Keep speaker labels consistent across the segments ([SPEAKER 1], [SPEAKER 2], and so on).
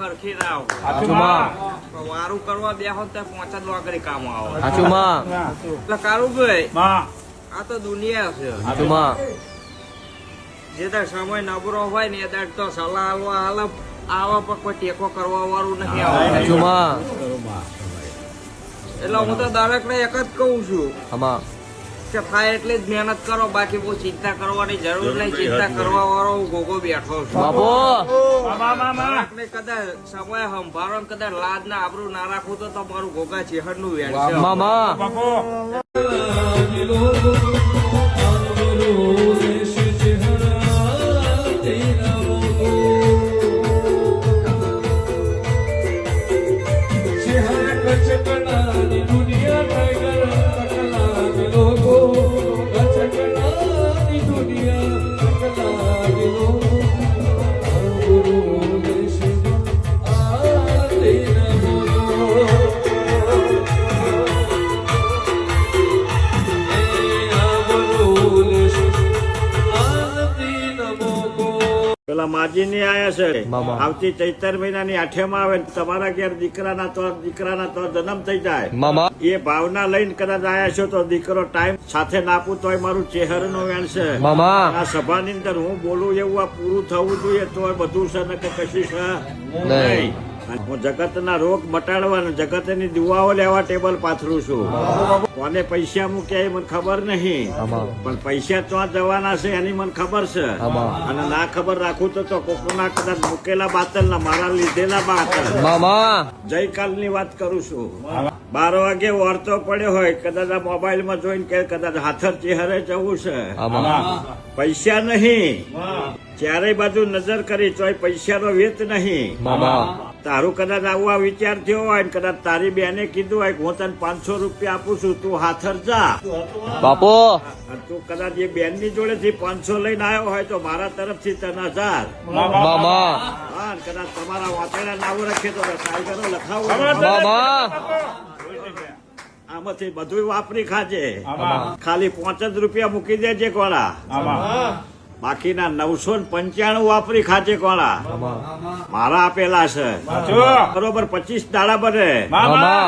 [SPEAKER 1] હરખી રાવ વારું કરવા બેહો તો 5 નોકરી કામ આવો એટલે કારુભાઈ આ તો દુનિયા છે જે તાર સમય નબળો હોય ને એ તાર તો સલાહ આવા પર કોઈ ટેકો કરવા વાળું નથી આવતું એટલે હું તો દરેક ને એક જ કઉ છું કે થાય એટલે જ મહેનત કરો, બાકી બહુ ચિંતા કરવાની જરૂર નહીં. ચિંતા કરવા વાળો હું ગોગો બેઠો છું. કદાચ સમય સંભાળો કદાચ લાજ ના આબરૂ ના રાખું તો તમારું ગોગા ચેહર નું વેણ છે. પેલા માજી ની આયા છે આવતી ચૈતર મહિનાની 8 આવે તમારા ઘેર દીકરાના તો જન્મ થઈ જાય એ ભાવના લઈને કદાચ આયા છો તો દીકરો ટાઈમ સાથે નાપું તો મારું ચહેર નો વેણ છે. આ સભાની અંદર હું બોલું એવું આ પૂરું થવું જોઈએ તો બધું છે ને કે કશું છે નહીં. હું જગત ના રોગ મટાડવાનો જગત ની દુઆઓ લેવા ટેબલ પાથરું છું. કોને પૈસા મૂક્યા એ મને ખબર નહીં, પણ પૈસા તો જવાના છે એની મને ખબર છે. અને ના ખબર રાખું તો કોકના કદાચ મૂકેલા બાતલ ના મારા લીધેલા બાતલ. ગઈકાલ ની વાત કરું છું. 12 વાગે વળતો પડ્યો હોય કદાચ આ મોબાઈલ માં જોઈને કે કદાચ હાથર ચહેરે જવું છે. પૈસા નહીં, ચારે બાજુ નજર કરી તોય પૈસા નો વેત નહીં. તારું કદાચ આવું આ વિચાર થયો હોય ને કદાચ તારી બેને કીધું હોય કે હું તને 500 રૂપિયા આપું છું, તું હાથર જા બાપો. તું કદાચ એ બેન ની જોડે થી 500 લઈને આવ્યો હોય તો મારા તરફથી તને 1000. કદાચ તમારા વાતેડા નાવું રાખે તો સાયકલો લખાવું આમાંથી બધું વાપરી ખાજે. ખાલી 5 જ રૂપિયા મૂકી દેજે કોળા, બાકીના 995 વાપરી ખાજે કોળા. મારા આપેલા છે બરોબર. 25 દાડા બને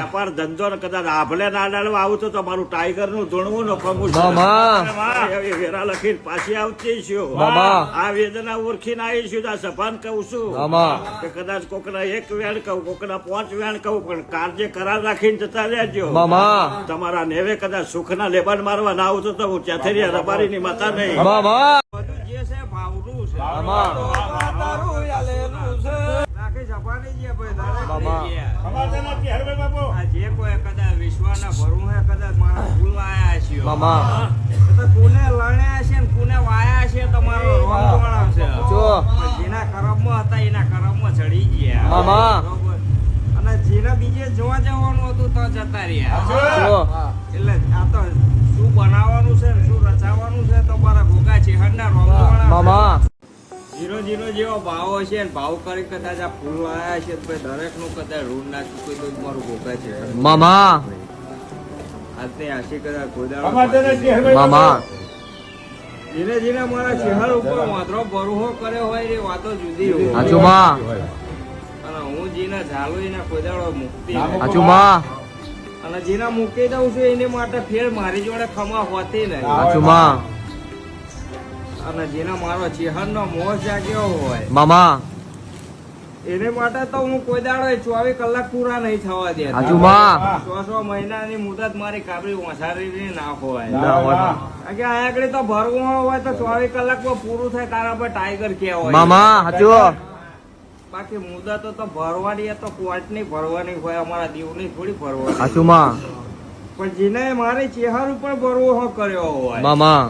[SPEAKER 1] વેપાર ધંધો કદાચ આભલે ના ડાળવા આવું તો મારું ટાઈગર નું ધૂણવું નો કમું વેરા લખીને પાછી આવતી છું. આ વેદના ઓળખીને આવી છું. આ સભાન કહું છું કે કદાચ કોકના 1 વેણ કહું, કોકના 5 વેણ કહું, પણ કાર્ય કરાર રાખીને જતા રહેજો. તમારા નેવે કદાચ સુખ ના લેબાન મારવા ના આવતો તો હું ચેથરિયા રબારી ની માતા નહીં. જે છે ભાવનું છે જે કોઈ કદાચ વિશ્વાના ભરવું હે કદાચ મારા ફૂલ આયા છે કોને લણ્યા છે ને કોને વાયા છે તમારો રોંગવાળા છે. જેના કરમમાં હતા એના કરમમાં ચડી ગયા અને જેના બીજે જોવા જવાનું હતું તો જતા રહ્યા. એટલે આ તો શું બનાવવાનું
[SPEAKER 2] ના રોમવાળા
[SPEAKER 3] મામા
[SPEAKER 2] 0-0 જેવો ભાવ હશે ને ભાવ કરી કદાચ આ ફૂલ લાયા છે તો દરેક નું કદાચ ઋણ ના ચૂકવી તો મારું ભોગા છે
[SPEAKER 3] મામા
[SPEAKER 2] આજને આશી કદાચ ગોદાડો
[SPEAKER 3] મામા
[SPEAKER 2] ધીરે ધીરે મારા ચહેરા ઉપર વાંદરો બરુહો કર્યો હોય એ વાતો જુદી હોય
[SPEAKER 3] હાચુમાં
[SPEAKER 2] અને હું જેને ઝાલુ એના કોદાળો મુક્તિ
[SPEAKER 3] હાચુમાં
[SPEAKER 2] અને જેને મૂકી દઉં છું એની માટે ફેર મારી જોડે ખમા હોતી નહીં
[SPEAKER 3] હાચુમાં
[SPEAKER 2] અને જેને મારો ચહેરનો મોહ જાગ્યો હોય
[SPEAKER 3] મામા
[SPEAKER 2] એને માટે તો હું કોઈ દાડો 24 કલાક પૂરા નહીં થવા દેતો
[SPEAKER 3] હાચુમાં
[SPEAKER 2] 6 મહિનાની મુદત મારી કાબરી ઓસારી ના હોય
[SPEAKER 3] ના હોય
[SPEAKER 2] કારણ કે આ આગળ તો ભરવું હોય તો 24 કલાકમાં પૂરું થાય તારા પર ટાઈગર કેવાય
[SPEAKER 3] મામા હાચુ
[SPEAKER 2] બાકી મુદતો તો ભરવાની તો કોર્ટની ભરવાની હોય અમારા દીવની થોડી ભરવાની
[SPEAKER 3] હાચુમાં
[SPEAKER 2] પણ જેને મારી ચહેર ઉપર ભરવો કર્યો હોય
[SPEAKER 3] મામા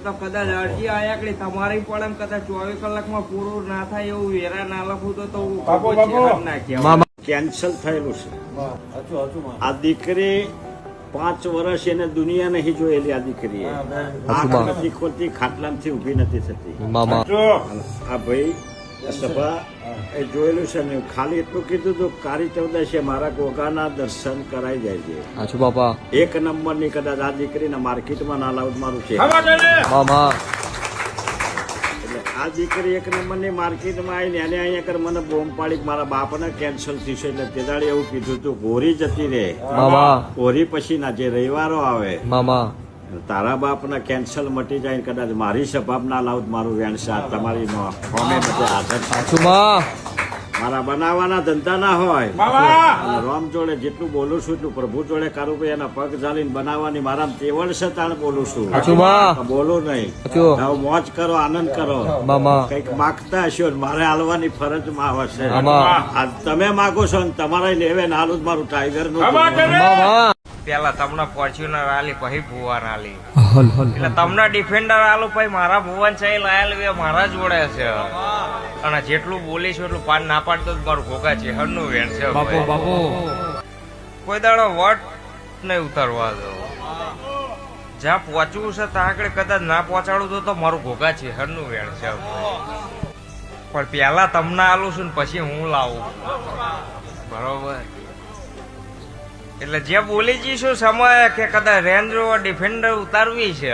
[SPEAKER 2] તો કદાચ અરજી આયાકડી તમારી પણ એમ કદાચ 24 કલાકમાં પૂરું ના થાય એવું વેરા ના લખું તો હું ચહેર નાખ્યા
[SPEAKER 3] મામા
[SPEAKER 1] કેન્સલ થયેલું છે આ દીકરી 5 વર્ષ એને દુનિયા નહીં જોયેલી આ દીકરીએ આંખ નથી ખોલતી ખાટલામાંથી ઊભી નથી થતી
[SPEAKER 3] મામા
[SPEAKER 1] આ ભાઈ સભા એ જોયેલું છે ને ખાલી એટલું કીધું હતું કાળી ચૌદશે મારા ગોગાના દર્શન કરાઈ જાય છે
[SPEAKER 3] હાચુ બાપા
[SPEAKER 1] 1 નંબરની કદાચ આ દીકરીને માર્કેટમાં ના લાવું મારું છે
[SPEAKER 3] મામા
[SPEAKER 1] એટલે આ દીકરી 1 નંબરની માર્કેટમાં આવીને એને અહીંયા કર મને બોમ્બ પાડી મારા બાપને કેન્સલ થયું છે એટલે તે દાડે એવું કીધું હતું ઘોરી જતી રહે
[SPEAKER 3] મામા
[SPEAKER 1] ઘોરી પછી ના જે રવિવારો આવે
[SPEAKER 3] મામા
[SPEAKER 1] તારા બાપના કેન્સલ મટી જાય ને કદાચ મારી સભાબ ના લાવું મારું વેણસા તમારી ફોમે બધે હાજર છે.
[SPEAKER 3] હાચુમાં
[SPEAKER 1] મારા બનાવવાના ધંધા ના હોય અને રોમ જોડે જેટલું બોલું છું એટલું પ્રભુ જોડે કારું ભાઈ એના પગ ઝાલીને બનાવવાની મારા તેવડ છે તાણ બોલું છું
[SPEAKER 3] હાચુમાં
[SPEAKER 1] બોલું નહીં
[SPEAKER 3] હાચુ
[SPEAKER 1] હવે મોજ કરો આનંદ કરો
[SPEAKER 3] મામા
[SPEAKER 1] કઈક માગતા હશો ને મારે હાલવાની ફરજમાં આવશે
[SPEAKER 3] આમાં.
[SPEAKER 1] આ તમે માગો છો ને તમારે લેવે ને હાલું જ મારું ટાઈગર નું
[SPEAKER 3] મામા
[SPEAKER 2] પેલા તમને ફોર્ચ્યુનર આલી પછી ભુવન આલી
[SPEAKER 3] હલ હલ
[SPEAKER 2] એટલે તમને ડિફેન્ડર આલો પછી મારા ભુવન છે લાયેલ એ મારા જોડે છે અને જેટલું બોલીશું એટલું પાન ના પાડતો જ મારું ભોગા છે હરનું વેણ છે
[SPEAKER 3] બાપુ બાપુ
[SPEAKER 2] કોઈ દાડો વટ નહીં ઉતારવા દો જ્યાં પહોંચવું છે ત્યાં આગળ કદાચ ના પહોંચાડું તો મારું ભોગા છે હરનું વેણ છે પણ પેલા તમને આલું છું ને પછી હું લાવું બરોબર એટલે જે બોલી જઈશું સમય કે કદાચ રેન્જ રોવર ડિફેન્ડર ઉતારવી છે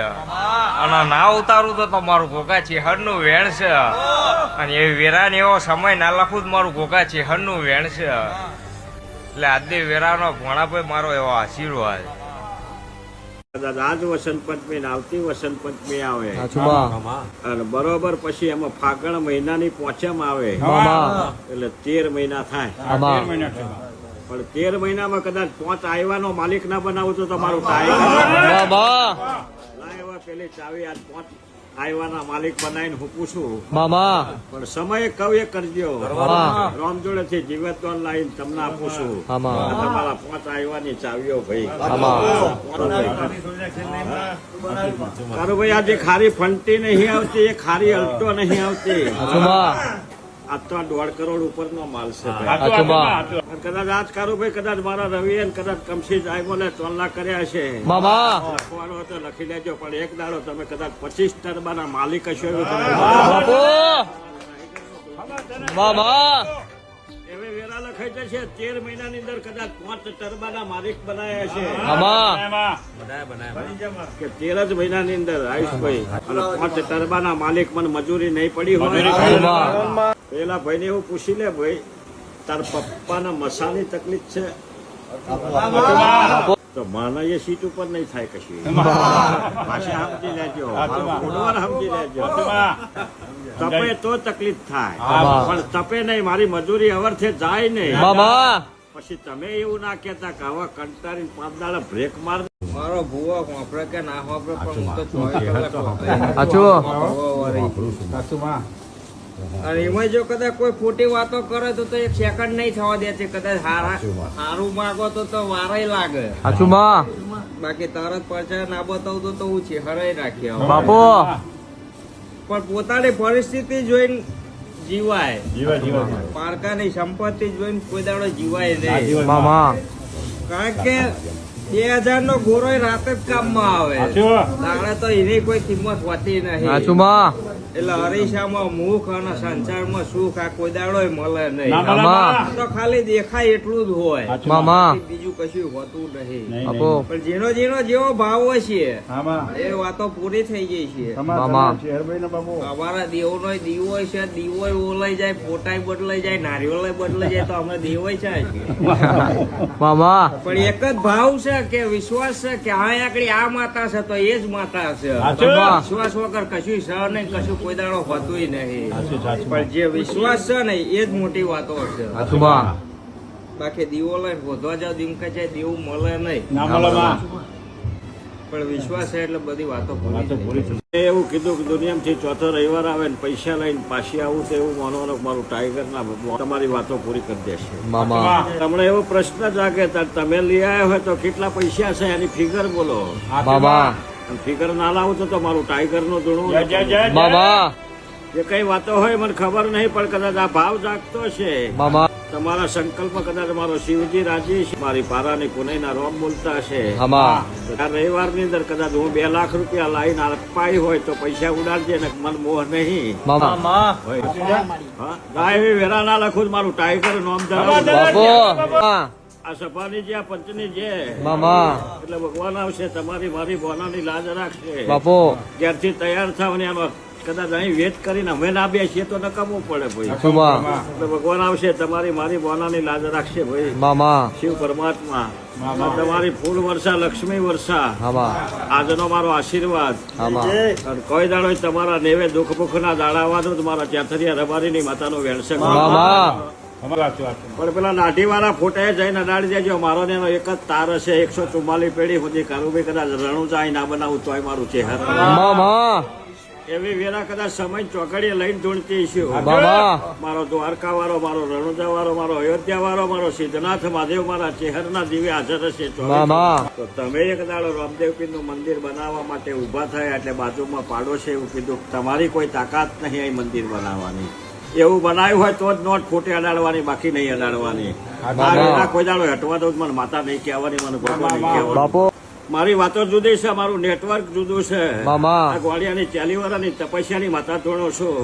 [SPEAKER 2] અને ના ઉતારું તો તમારું ભોગા છે હરનું વેણ છે અને એ વેરાને એવો સમય ના લખું જ મારું ભોગા છે હરનું વેણ છે એટલે આજે વેરાનો ભોણાભાઈ મારો એવો આશીર્વાદ
[SPEAKER 1] કદાચ આજ વસંત પંચમી ને આવતી વસંત પંચમી આવે
[SPEAKER 3] હાચુમાં
[SPEAKER 1] અને બરોબર પછી એમાં ફાગણ મહિનાની પોચમ આવે
[SPEAKER 3] મામા
[SPEAKER 1] એટલે 13 મહિના થાય
[SPEAKER 3] મામા
[SPEAKER 1] પણ 13 મહિનામાં કદાચ 5 આયવાનો માલિક ના બનાવું તો તમારું ટાઈગર
[SPEAKER 3] મામા
[SPEAKER 1] લાયવા પેલી ચાવી આજ 5 આયવાના માલિક બનાવીને હું પૂછું
[SPEAKER 3] મામા
[SPEAKER 1] પણ સમય કવ એ કરજો
[SPEAKER 3] હા.
[SPEAKER 1] રામ જોડે થી જીવતવાન લાઈન તમને આપું છું
[SPEAKER 3] આમાં.
[SPEAKER 1] આ તમારા 5 આયવાની ચાવીઓ ભાઈ
[SPEAKER 3] આમાં.
[SPEAKER 1] તારું ભાઈ આજે ખારી ફંટી નહીં આવતી એ ખારી અલટો નહીં આવતી
[SPEAKER 3] હાચુમાં
[SPEAKER 1] આ તો 1.5 કરોડ ઉપરનો માલ છે ભાઈ.
[SPEAKER 3] હાચુમાં
[SPEAKER 1] અને કદાચ આજ કારું ભાઈ કદાચ મારા રવિ કદાચ કમસી જાય બોલે 3 લાખ કર્યા છે
[SPEAKER 3] મામા
[SPEAKER 1] લખવાનો હોય તો લખી લેજો પણ એક દાડો તમે કદાચ 25 ટરબાના માલિક હશો એવું તમે
[SPEAKER 3] બાપુ મામા
[SPEAKER 1] એવે વેરા લખાઈ જશે 13 મહિનાની અંદર કદાચ 5 ટરબાના માલિક બનાવ્યા છે
[SPEAKER 3] મામા
[SPEAKER 1] કે 13 જ મહિનાની અંદર આયુષભાઈ અને 5 ટરબાના માલિક મને મજૂરી નહીં પડી હોય
[SPEAKER 3] હાચુમાં
[SPEAKER 1] પેલા ભાઈ ને એવું પૂછી લે ભાઈ તાર પપ્પાના મસાની તકલીફ છે તો મને એ સીટ ઉપર નહીં થાય કશું પાછા સમજી લેજો ફૂટવાર સમજી લેજો તપે તો તકલીફ થાય પણ તપે નહીં મારી મજૂરી અવરથી જાય નહીં
[SPEAKER 3] મામા
[SPEAKER 1] પછી તમે એવું ના કહેતા કે આવા કંટાળી 5 દાડા બ્રેક માર
[SPEAKER 2] મારો ભૂવો વાપરે કે ના વાપરે પણ હું તો 24 કલાક
[SPEAKER 3] હાચુ
[SPEAKER 2] અને એમાં જો કદાચ કોઈ ખોટી વાતો કરે તો એક સેકન્ડ નહીં થવા દે છે કદાચ સારું માગો તો વારાય લાગે
[SPEAKER 3] હાચુમાં
[SPEAKER 2] બાકી તરત પરચા ના બતાવતો તો હું છે હરાઈ નાખ્યો
[SPEAKER 3] બાપુ
[SPEAKER 2] પણ પોતાની પરિસ્થિતિ જોઈને જીવાય પારકાની સંપત્તિ જોઈને કોઈ દાડો જીવાય નહીં
[SPEAKER 3] મામા
[SPEAKER 2] કારણ કે 2000 નો ગોરો રાતે જ કામમાં આવે
[SPEAKER 1] સાચું.
[SPEAKER 2] તાણે તો એની કોઈ કિંમત હોતી નહીં.
[SPEAKER 3] સાચું માં
[SPEAKER 2] એટલે હરીસામાં મુખ અને સંસારમાં સુખ આ કોઈ દાડોય મળે નહીં.
[SPEAKER 1] ના મળે,
[SPEAKER 3] આમાં.
[SPEAKER 1] ના.
[SPEAKER 2] આ તો ખાલી દેખાય એટલું જ હોય,
[SPEAKER 1] સાચું.
[SPEAKER 3] મામા
[SPEAKER 2] બીજું કશું હોતું નહીં.
[SPEAKER 1] નહીં,
[SPEAKER 3] બાપુ
[SPEAKER 2] પણ જેનો જેનો જેવો ભાવ હોય છે
[SPEAKER 1] આમાં.
[SPEAKER 2] એ વાતો પૂરી થઈ ગઈ છે.
[SPEAKER 3] મામા.
[SPEAKER 1] શેરભાઈને બાપુ.
[SPEAKER 2] અમારા દેવનો દીવો છે, દીવો ઓલાઈ જાય, ફોટાય બદલાઈ જાય, નારિયેળ બદલાઈ જાય, તો અમે દેવોય છે જ.
[SPEAKER 3] મામા
[SPEAKER 2] પણ એક જ ભાવ છે કે વિશ્વાસ છે કે આ આકડી આ માતા છે તો એ જ માતા છે.
[SPEAKER 1] સાચું.
[SPEAKER 3] મામા.
[SPEAKER 2] વિશ્વાસ વગર કશું સહ નહીં, કશું કોઈ દાડો હોતું નહીં.
[SPEAKER 1] સાચું, સાચું.
[SPEAKER 2] પણ જે વિશ્વાસ છે ને એ જ મોટી વાતો છે.
[SPEAKER 3] સાચું માં
[SPEAKER 2] બાકી દીવો લઈને શોધવા જાવ દીમકા જાય દેવું મળે નહીં.
[SPEAKER 1] ના મળે, માં.
[SPEAKER 2] પણ વિશ્વાસ છે એટલે બધી વાતો
[SPEAKER 1] વાતો
[SPEAKER 2] પૂરી
[SPEAKER 1] પૂરી થઈ. એવું કીધું કે દુનિયામાંથી ચોથો રવિવાર આવે ને પૈસા લઈને પાછી આવું તો એવું માનવાનું કે મારું ટાઈગર ના તમારી વાતો પૂરી કરી દેશે.
[SPEAKER 3] મામા
[SPEAKER 1] તમને એવો પ્રશ્ન જાગે તાર તમે લઈ આવ્યા હોય તો કેટલા પૈસા છે એની ફિગર બોલો.
[SPEAKER 3] મામા
[SPEAKER 1] ફિગર ના લાવું તો મારું ટાઈગર નું ધૂણું
[SPEAKER 3] મામા
[SPEAKER 1] જે કઈ વાતો હોય મને ખબર નહીં પણ કદાચ આ ભાવ જાગતો છે.
[SPEAKER 3] મામા
[SPEAKER 1] તમારા સંકલ્પ કદાચ મારો શિવજી રાજી છે, મારી પારાની પુનઈના રોમ બોલતા છે.
[SPEAKER 3] આમાં
[SPEAKER 1] આ રવિવારની અંદર કદાચ હું 2 લાખ રૂપિયા લાઈન અપાઈ હોય તો પૈસા ઉડાડજે ને મન મોહ નહીં.
[SPEAKER 3] મામા
[SPEAKER 1] હોય. હા? ગાય એવી વેરા ના લખું જ મારું ટાઈગર નોમ ધરાવું.
[SPEAKER 3] બાપુ હા
[SPEAKER 1] આ સભાની જે આ પંચની જે
[SPEAKER 3] મામા
[SPEAKER 1] એટલે ભગવાન આવશે તમારી મારી બોનાની લાજ રાખશે.
[SPEAKER 3] બાપુ
[SPEAKER 1] ક્યારથી તૈયાર થાવ ને આનો કદાચ અહીં વેચ કરીને અમે ના બેસીએ તો નકામવું પડે ભાઈ.
[SPEAKER 3] સાચું માં
[SPEAKER 1] એટલે ભગવાન આવશે તમારી મારી બોનાની લાજ રાખશે ભાઈ.
[SPEAKER 3] મામા
[SPEAKER 1] શિવ પરમાત્મા તમારી ફૂલ વર્ષા લક્ષ્મી વર્ષા
[SPEAKER 3] આમાં
[SPEAKER 1] આજનો મારો આશીર્વાદ.
[SPEAKER 3] આમાં
[SPEAKER 1] અને કોઈ દાડો તમારા નેવે દુઃખ ભૂખ ના દાડાવાનું જ મારા ચાથરિયા રબારીની માતાનો વેણશે.
[SPEAKER 3] મામા
[SPEAKER 1] પણ પેલા લાઠી વાળા ફોટા જઈને અડાડી દેજો. મારો ને એનો એક જ તાર હશે 144 પેઢી સુધી કારુભાઈ કદાચ રણુચાઈ ના બનાવું તોય મારું ચહેરા
[SPEAKER 3] મામા
[SPEAKER 1] એવી વેરા કદાચ સમય ચોકડીએ લઈને ધૂણતી છું.
[SPEAKER 3] મામા
[SPEAKER 1] મારો દ્વારકા વાળો, મારો રણુજા વાળો, મારો અયોધ્યા વાળો, મારો સિદ્ધનાથ મહાદેવ મારા ચહેરના દિવ્ય હાજર હશે.
[SPEAKER 3] મામા
[SPEAKER 1] તો તમે એક દાડો રામદેવપીર નું મંદિર બનાવવા માટે ઉભા થયા એટલે બાજુમાં પાડો છે એવું કીધું તમારી કોઈ તાકાત નહીં અહીં મંદિર બનાવવાની. એવું બનાવ્યું હોય તો જ નોટ ફોટે અડાડવાની, બાકી નહીં અડાડવાની. આ વેરા કોઈ દાડો હટવા દઉં મને માતા નહીં કહેવાની, મને ભગવાન નહીં કહેવાનું.
[SPEAKER 3] બાપુ
[SPEAKER 1] મારી વાતો જુદી છે, મારું નેટવર્ક જુદું છે.
[SPEAKER 3] મામા
[SPEAKER 1] આ ગોળિયાની ચાલીવાળાની તપસ્યાની માતા તોડો છું.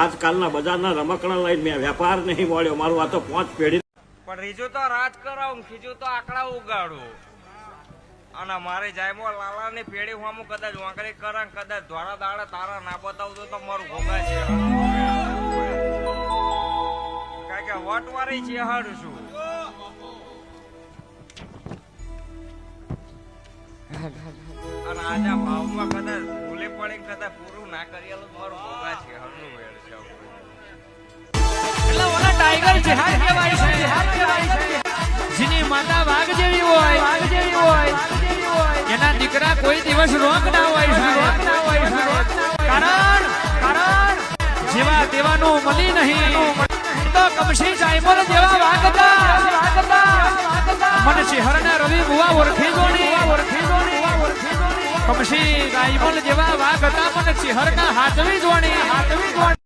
[SPEAKER 1] આજકાલના બજારના રમકડા લઈને મેં વેપાર નહીં મળ્યો. મારું આ તો 5 પેઢી.
[SPEAKER 2] પણ રીજું તો રાજ કરાવું, ખીજું તો આકડા ઉગાડું. અને મારે જાયમો લાલા ની પેઢી હું કદાચ વાંકડી કરા, કદાચ ધોળા દાડા તારા ના બતાવતો તો મારું ભોગા છે. કારણ કે વટવારી છે હાડું છું. અને આજે ભાવમાં કદાચ ભૂલે પડે, કદાચ પૂરું ના કરેલું મારું ભોગા છે. હરનું વેળ છે.
[SPEAKER 4] એટલે ઓલા ટાઈગર જેહાદ કહેવાય છે. જેની માતા વાઘ જેવી હોય, એના દીકરા કોઈ દિવસ રોક ના હોય. કારણ જેવા દેવાનું મળી નહીં તો કમશી જાયમોલ જેવા વાઘ હતા. મને શહેરના રવિ બુવા ઓળખી જોની. કમશી જાયમોલ જેવા વાઘ હતા. મને શહેરના હાથવી જોણી.